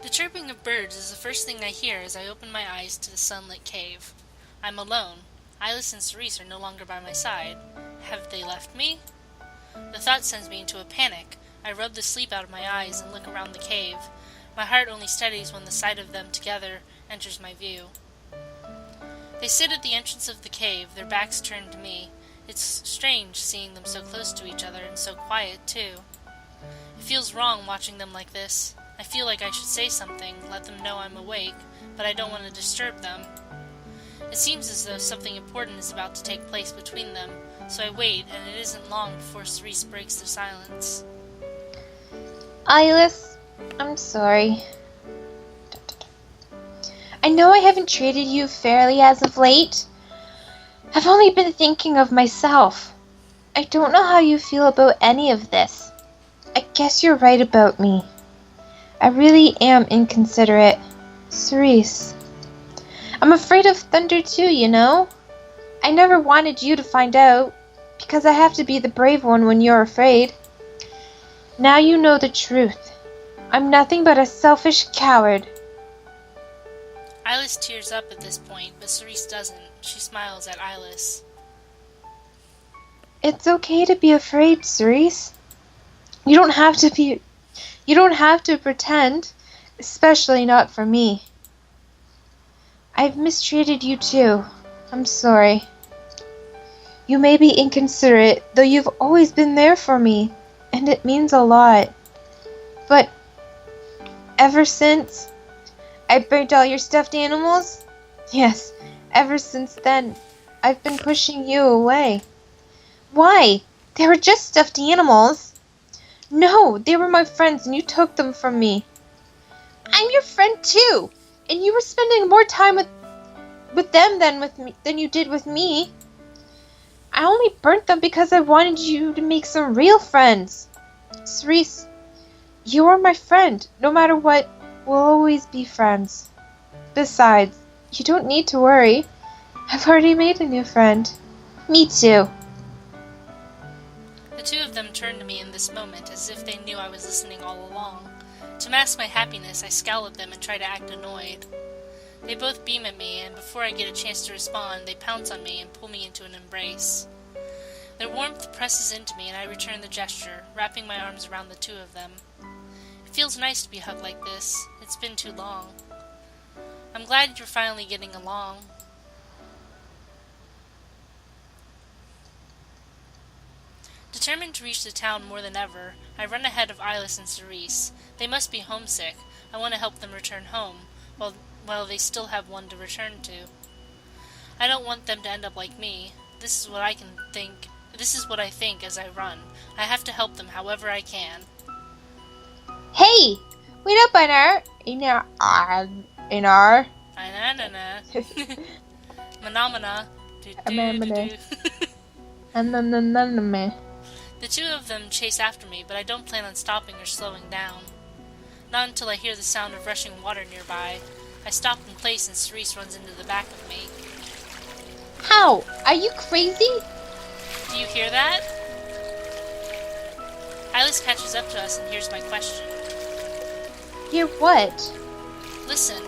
The chirping of birds is the first thing I hear as I open my eyes to the sunlit cave. I'm alone. Eyeless and Cerise are no longer by my side. Have they left me? The thought sends me into a panic. I rub the sleep out of my eyes and look around the cave. My heart only steadies when the sight of them together enters my view. They sit at the entrance of the cave, their backs turned to me. It's strange seeing them so close to each other and so quiet, too. It feels wrong watching them like this. I feel like I should say something, let them know I'm awake, but I don't want to disturb them. It seems as though something important is about to take place between them, so I wait, and it isn't long before Cerise breaks the silence. Eyeless, I'm sorry. I know I haven't treated you fairly as of late. I've only been thinking of myself. I don't know how you feel about any of this. I guess you're right about me. I really am inconsiderate. Cerise. I'm afraid of thunder too, you know? I never wanted you to find out, because I have to be the brave one when you're afraid. Now you know the truth. I'm nothing but a selfish coward. Eyeless tears up at this point, but Cerise doesn't. She smiles at Eyeless. It's okay to be afraid, Cerise. You don't have to pretend, especially not for me. I've mistreated you too. I'm sorry. You may be inconsiderate, though you've always been there for me, and it means a lot. But ever since I burnt all your stuffed animals, yes, ever since then, I've been pushing you away. Why? They were just stuffed animals. No, they were my friends and you took them from me. I'm your friend too, and you were spending more time with them than you did with me. I only burnt them because I wanted you to make some real friends. Cerise, you are my friend. No matter what, we'll always be friends. Besides, you don't need to worry. I've already made a new friend. Me too. The two of them turn to me in this moment as if they knew I was listening all along. To mask my happiness, I scowl at them and try to act annoyed. They both beam at me, and before I get a chance to respond, they pounce on me and pull me into an embrace. Their warmth presses into me, and I return the gesture, wrapping my arms around the two of them. It feels nice to be hugged like this. It's been too long. I'm glad you're finally getting along. Determined to reach the town more than ever, I run ahead of Eyeless and Cerise. They must be homesick. I want to help them return home, while they still have one to return to. I don't want them to end up like me. This is what I think as I run. I have to help them however I can. Hey! Wait up, Einar! Einar. Einar. Manamana. The two of them chase after me, but I don't plan on stopping or slowing down. Not until I hear the sound of rushing water nearby. I stop in place and Cerise runs into the back of me. How? Are you crazy? Do you hear that? Eyeless catches up to us and hears my question. Hear what? Listen.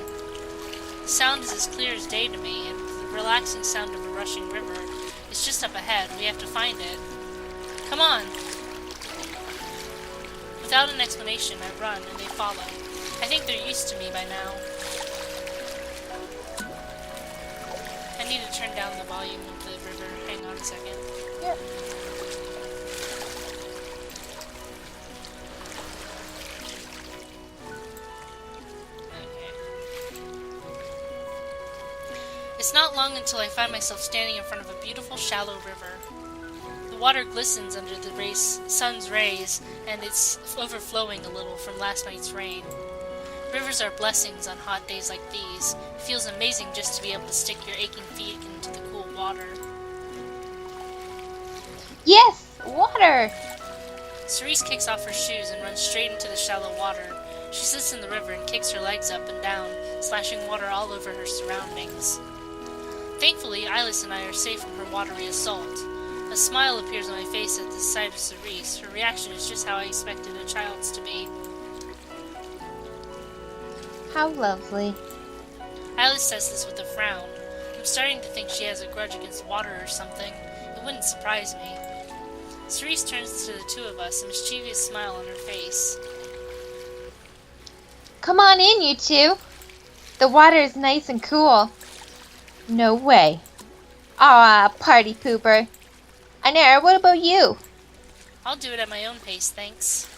The sound is as clear as day to me, and the relaxing sound of a rushing river is just up ahead. We have to find it. Come on! Without an explanation, I run, and they follow. I think they're used to me by now. I need to turn down the volume of the river. Hang on a second. Yep. Okay. It's not long until I find myself standing in front of a beautiful, shallow river. The water glistens under the sun's rays, and it's overflowing a little from last night's rain. Rivers are blessings on hot days like these. It feels amazing just to be able to stick your aching feet into the cool water. Yes! Water! Cerise kicks off her shoes and runs straight into the shallow water. She sits in the river and kicks her legs up and down, splashing water all over her surroundings. Thankfully, Eyeless and I are safe from her watery assault. A smile appears on my face at the sight of Cerise. Her reaction is just how I expected a child's to be. How lovely. Eyeless says this with a frown. I'm starting to think she has a grudge against water or something. It wouldn't surprise me. Cerise turns to the two of us, a mischievous smile on her face. Come on in, you two. The water is nice and cool. No way. Aw, party pooper. Einar, what about you? I'll do it at my own pace, thanks.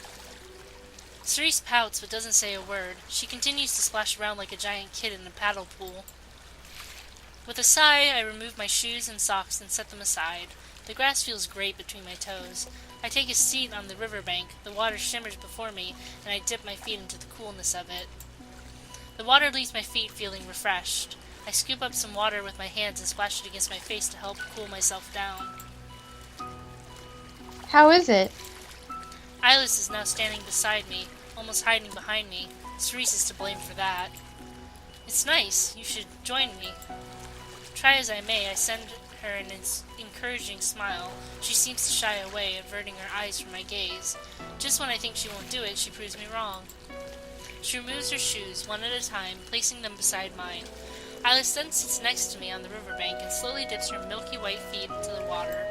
Cerise pouts but doesn't say a word. She continues to splash around like a giant kid in a paddle pool. With a sigh, I remove my shoes and socks and set them aside. The grass feels great between my toes. I take a seat on the riverbank. The water shimmers before me, and I dip my feet into the coolness of it. The water leaves my feet feeling refreshed. I scoop up some water with my hands and splash it against my face to help cool myself down. How is it? Eyeless is now standing beside me, almost hiding behind me. Cerise is to blame for that. It's nice. You should join me. Try as I may, I send her an encouraging smile. She seems to shy away, averting her eyes from my gaze. Just when I think she won't do it, she proves me wrong. She removes her shoes, one at a time, placing them beside mine. Eyeless then sits next to me on the riverbank and slowly dips her milky white feet into the water.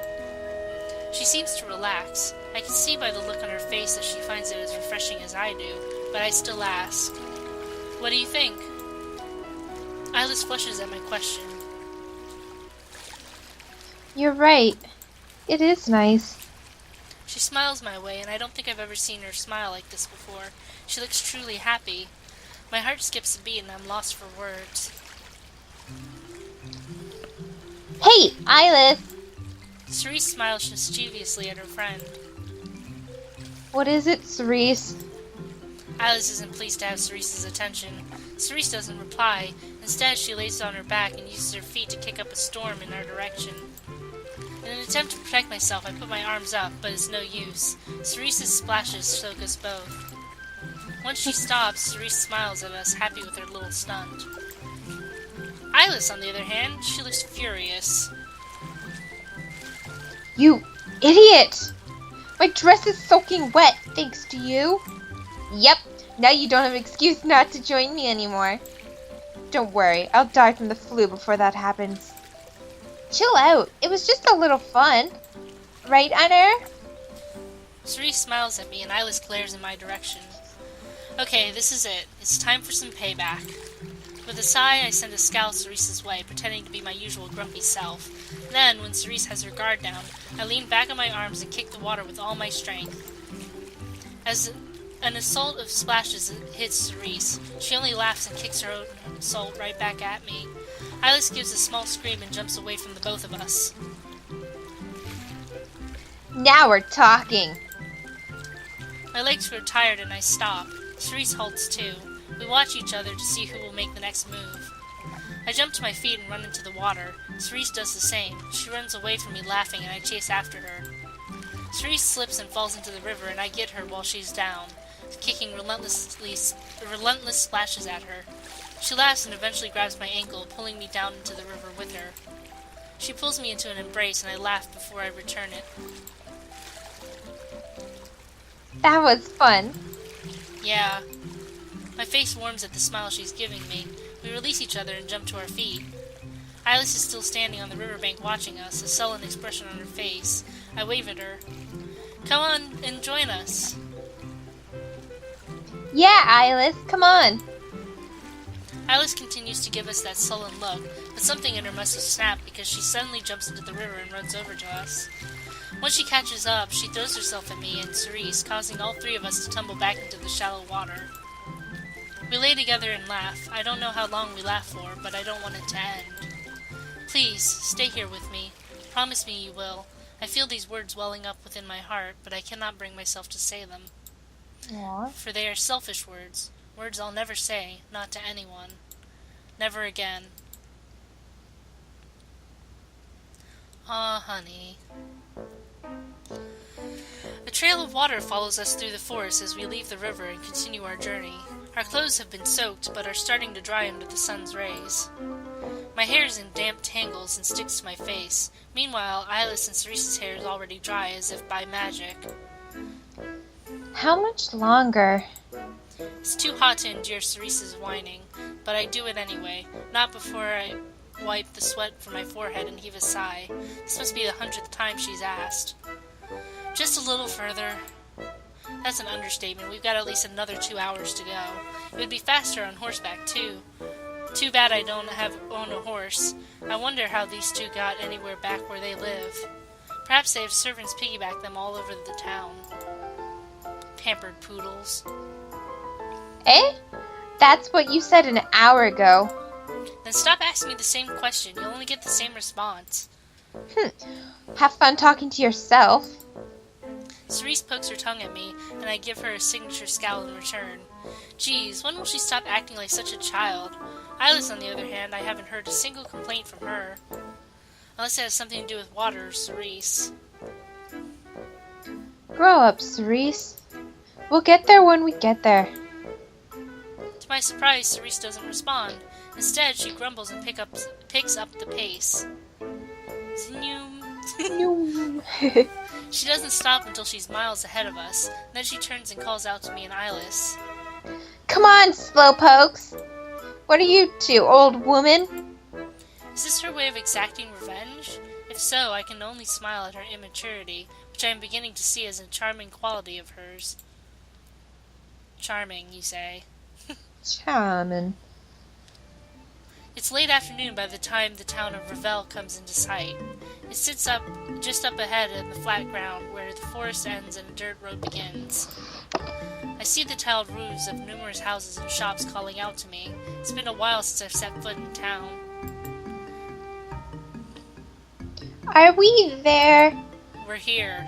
She seems to relax. I can see by the look on her face that she finds it as refreshing as I do, but I still ask, "What do you think?" Eyeless flushes at my question. You're right. It is nice. She smiles my way, and I don't think I've ever seen her smile like this before. She looks truly happy. My heart skips a beat and I'm lost for words. Hey, Eyeless! Cerise smiles mischievously at her friend. What is it, Cerise? Eyeless isn't pleased to have Cerise's attention. Cerise doesn't reply. Instead, she lays on her back and uses her feet to kick up a storm in our direction. In an attempt to protect myself, I put my arms up, but it's no use. Cerise's splashes soak us both. Once she stops, Cerise smiles at us, happy with her little stunt. Eyeless, on the other hand, she looks furious. You idiot! My dress is soaking wet, thanks to you. Yep, now you don't have an excuse not to join me anymore. Don't worry, I'll die from the flu before that happens. Chill out, it was just a little fun. Right, Einar? Cerise smiles at me and Eyeless glares in my direction. Okay, this is it. It's time for some payback. With a sigh, I send a scowl Cerise's way, pretending to be my usual grumpy self. Then, when Cerise has her guard down, I lean back on my arms and kick the water with all my strength. As an assault of splashes hits Cerise, she only laughs and kicks her own assault right back at me. Eyeless gives a small scream and jumps away from the both of us. Now we're talking. My legs grow tired and I stop. Cerise halts too. We watch each other to see who will make the next move. I jump to my feet and run into the water. Cerise does the same. She runs away from me laughing and I chase after her. Cerise slips and falls into the river and I get her while she's down, kicking relentless splashes at her. She laughs and eventually grabs my ankle, pulling me down into the river with her. She pulls me into an embrace and I laugh before I return it. That was fun. Yeah. My face warms at the smile she's giving me. We release each other and jump to our feet. Eyeless is still standing on the riverbank watching us, a sullen expression on her face. I wave at her. Come on and join us. Yeah, Eyeless, come on. Eyeless continues to give us that sullen look, but something in her must have snapped because she suddenly jumps into the river and runs over to us. Once she catches up, she throws herself at me and Cerise, causing all three of us to tumble back into the shallow water. We lay together and laugh. I don't know how long we laugh for, but I don't want it to end. Please, stay here with me. Promise me you will. I feel these words welling up within my heart, but I cannot bring myself to say them. Aww. For they are selfish words. Words I'll never say, not to anyone. Never again. Aw, honey. A trail of water follows us through the forest as we leave the river and continue our journey. Our clothes have been soaked, but are starting to dry under the sun's rays. My hair is in damp tangles and sticks to my face. Meanwhile, Eyeless and Cerise's hair is already dry as if by magic. How much longer? It's too hot to endure Cerese's whining, but I do it anyway, not before I wipe the sweat from my forehead and heave a sigh. This must be the 100th time she's asked. Just a little further. That's an understatement. We've got at least another 2 hours to go. It would be faster on horseback, too. Too bad I don't own a horse. I wonder how these two got anywhere back where they live. Perhaps they have servants piggyback them all over the town. Pampered poodles. Eh? That's what you said an hour ago. Then stop asking me the same question. You'll only get the same response. Have fun talking to yourself. Cerise pokes her tongue at me, and I give her a signature scowl in return. Geez, when will she stop acting like such a child? Eyeless, on the other hand, I haven't heard a single complaint from her. Unless it has something to do with water or Cerise. Grow up, Cerise. We'll get there when we get there. To my surprise, Cerise doesn't respond. Instead, she grumbles and picks up the pace. She doesn't stop until she's miles ahead of us. Then she turns and calls out to me in Eyeless. Come on, slowpokes! What are you two, old woman? Is this her way of exacting revenge? If so, I can only smile at her immaturity, which I am beginning to see as a charming quality of hers. Charming, you say? Charming. It's late afternoon by the time the town of Ravel comes into sight. It sits just up ahead in the flat ground where the forest ends and a dirt road begins. I see the tiled roofs of numerous houses and shops calling out to me. It's been a while since I've set foot in town. Are we there? We're here.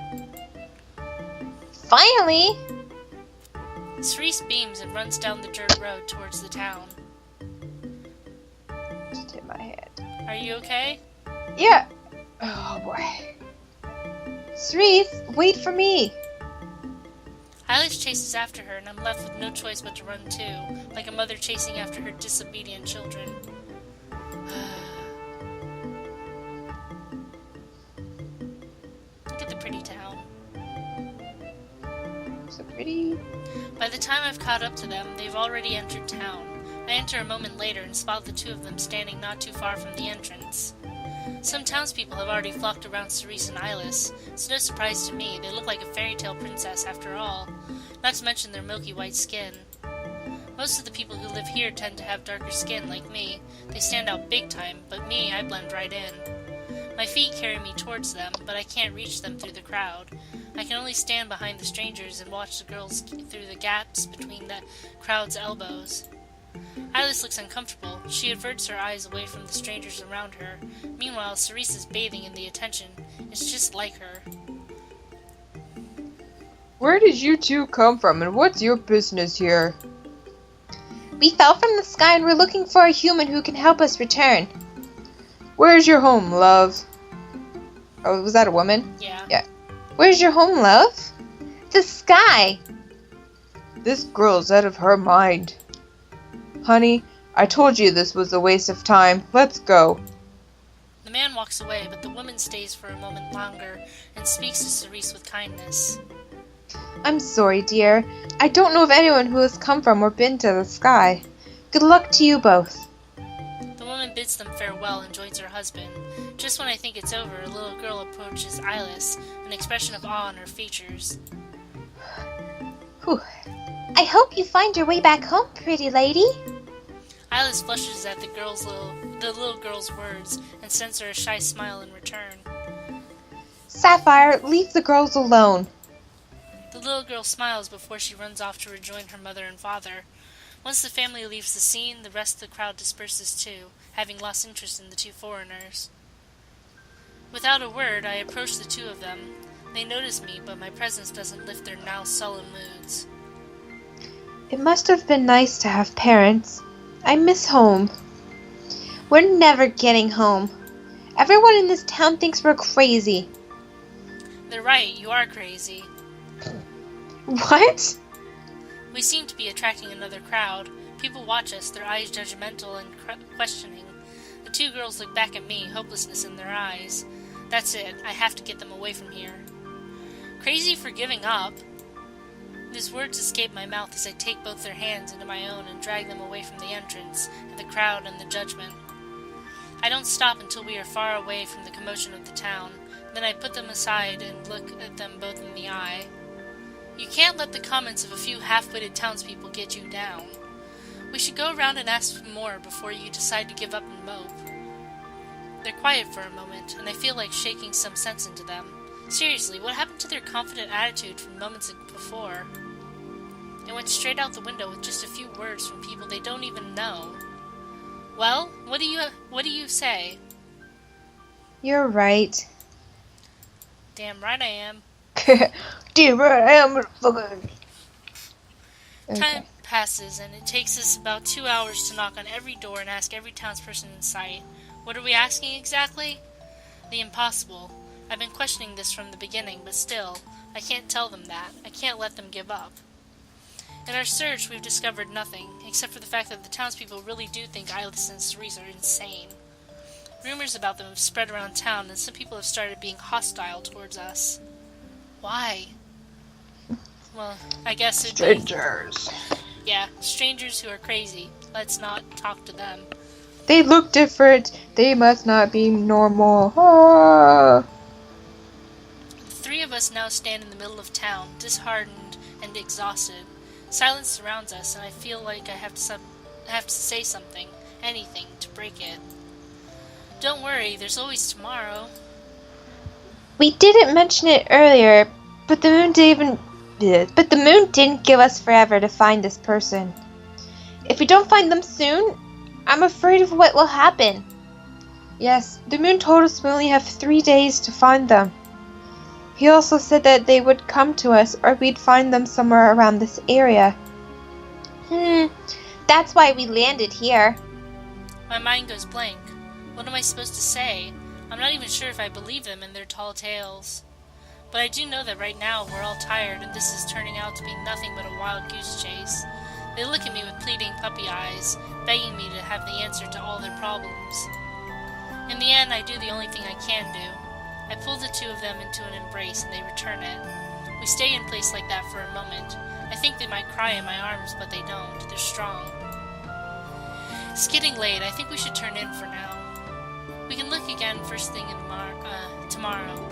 Finally! Cerise beams and runs down the dirt road towards the town. Just hit my head. Are you okay? Yeah. Oh boy. Cerise, wait for me. Eyeless chases after her, and I'm left with no choice but to run too, like a mother chasing after her disobedient children. Look at the pretty town. So pretty. By the time I've caught up to them, they've already entered town. I enter a moment later and spot the two of them standing not too far from the entrance. Some townspeople have already flocked around Cerise and Eyeless. It's no surprise to me. They look like a fairy tale princess after all, not to mention their milky white skin. Most of the people who live here tend to have darker skin like me. They stand out big time, but me, I blend right in. My feet carry me towards them, but I can't reach them through the crowd. I can only stand behind the strangers and watch the girls through the gaps between the crowd's elbows. Eyeless looks uncomfortable. She averts her eyes away from the strangers around her. Meanwhile, Cerise is bathing in the attention. It's just like her. Where did you two come from, and what's your business here? We fell from the sky and we're looking for a human who can help us return. Where's your home, love? Oh, was that a woman? Yeah. Yeah. Where's your home, love? The sky. This girl's out of her mind. Honey, I told you this was a waste of time. Let's go. The man walks away, but the woman stays for a moment longer and speaks to Cerise with kindness. I'm sorry, dear. I don't know of anyone who has come from or been to the sky. Good luck to you both. The woman bids them farewell and joins her husband. Just when I think it's over, a little girl approaches Eyeless, an expression of awe on her features. Whew. I hope you find your way back home, pretty lady. Eyeless flushes at the little girl's words and sends her a shy smile in return. Sapphire, leave the girls alone. The little girl smiles before she runs off to rejoin her mother and father. Once the family leaves the scene, the rest of the crowd disperses too, having lost interest in the two foreigners. Without a word, I approach the two of them. They notice me, but my presence doesn't lift their now sullen moods. It must have been nice to have parents. I miss home. We're never getting home. Everyone in this town thinks we're crazy. They're right, you are crazy. What? We seem to be attracting another crowd. People watch us, their eyes judgmental and questioning. The two girls look back at me, hopelessness in their eyes. That's it, I have to get them away from here. Crazy for giving up. His words escape my mouth as I take both their hands into my own and drag them away from the entrance, and the crowd and the judgment. I don't stop until we are far away from the commotion of the town. Then I put them aside and look at them both in the eye. You can't let the comments of a few half-witted townspeople get you down. We should go around and ask for more before you decide to give up and mope. They're quiet for a moment, and I feel like shaking some sense into them. Seriously, what happened to their confident attitude from moments before? It went straight out the window with just a few words from people they don't even know. Well, what do you say? You're right. Damn right I am. Damn right, I am motherfucker. Time passes, and it takes us about 2 hours to knock on every door and ask every townsperson in sight. What are we asking exactly? The impossible. I've been questioning this from the beginning, but still, I can't tell them that. I can't let them give up. In our search, we've discovered nothing, except for the fact that the townspeople really do think Eyeless and Cerise are insane. Rumors about them have spread around town, and some people have started being hostile towards us. Why? Well, I guess it'd be... Strangers. Yeah, strangers who are crazy. Let's not talk to them. They look different. They must not be normal. Ah. The three of us now stand in the middle of town, disheartened and exhausted. Silence surrounds us, and I feel like I have to say something, anything, to break it. Don't worry, there's always tomorrow. We didn't mention it earlier, but the moon didn't give us forever to find this person. If we don't find them soon, I'm afraid of what will happen. Yes, the moon told us we only have 3 days to find them. He also said that they would come to us or we'd find them somewhere around this area. That's why we landed here. My mind goes blank. What am I supposed to say? I'm not even sure if I believe them in their tall tales. But I do know that right now we're all tired and this is turning out to be nothing but a wild goose chase. They look at me with pleading puppy eyes, begging me to have the answer to all their problems. In the end, I do the only thing I can do. I pull the two of them into an embrace and they return it. We stay in place like that for a moment. I think they might cry in my arms, but they don't. They're strong. It's getting late. I think we should turn in for now. We can look again first thing tomorrow.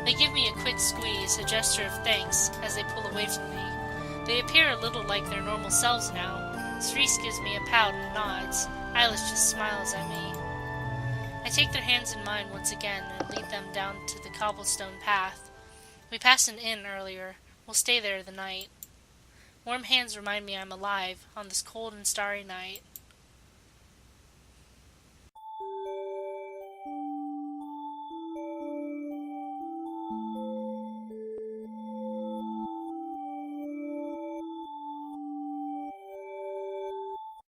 They give me a quick squeeze, a gesture of thanks, as they pull away from me. They appear a little like their normal selves now. Cerise gives me a pout and nods. Eyeless just smiles at me. I take their hands in mine once again and lead them down to the cobblestone path. We passed an inn earlier. We'll stay there the night. Warm hands remind me I'm alive on this cold and starry night.